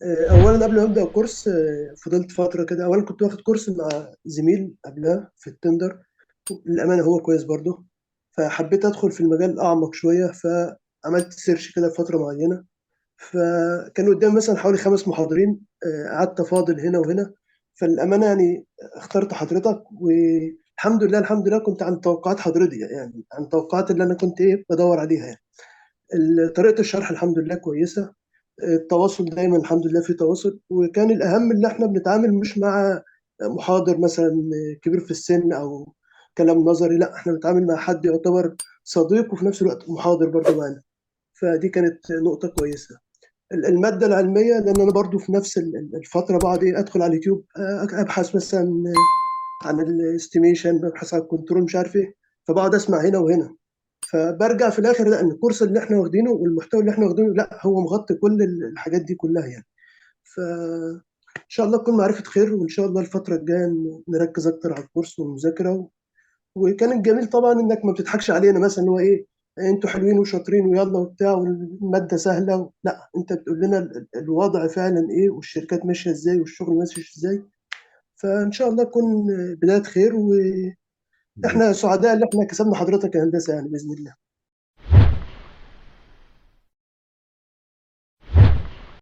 اولا قبل ما ابدا الكورس فضلت فتره كده. اولا كنت واخد كورس مع زميل قبلها في التندر، للامانه هو كويس برضه. فحبيت ادخل في المجال اعمق شويه، فعملت سيرش كده فتره معينه. فكان قدامي مثلا حوالي 5 محاضرين، قعدت افاضل هنا وهنا. فالامانه يعني اخترت حضرتك، والحمد لله الحمد لله كنت عن توقعات حضرتك، يعني عن توقعات اللي انا كنت بدور عليها يعني. طريقه الشرح الحمد لله كويسه. التواصل دايما الحمد لله في تواصل، وكان الأهم اللي احنا بنتعامل مش مع محاضر مثلا كبير في السن أو كلام نظري، لا احنا بنتعامل مع حد يعتبر صديق وفي نفس الوقت محاضر برضه معنا. فدي كانت نقطة كويسة. المادة العلمية، لأن أنا برضه في نفس الفترة بقعد أدخل على اليوتيوب، أبحث مثلا عن الاستيميشن، ببحث عن الكنترول مش عارف إيه. فبقعد أسمع هنا وهنا. فبرجع في الاخر لا، ان الكورس اللي احنا واخدينه والمحتوى اللي احنا واخدينه لا هو مغطي كل الحاجات دي كلها يعني. فان شاء الله تكون معرفة خير، وان شاء الله الفترة الجاية نركز اكتر على الكورس والمذاكرة وكان الجميل طبعا انك ما بتضحكش علينا مثلا، هو ايه انتوا حلوين وشاطرين ويلا وبتاع والمادة سهلة، لا انت بتقول لنا الوضع فعلا ايه، والشركات ماشية ازاي، والشغل ماشي ازاي. فان شاء الله تكون بداية خير، واحنا سعداء ان احنا كسبنا حضرتك يا هندسة يعني بإذن الله.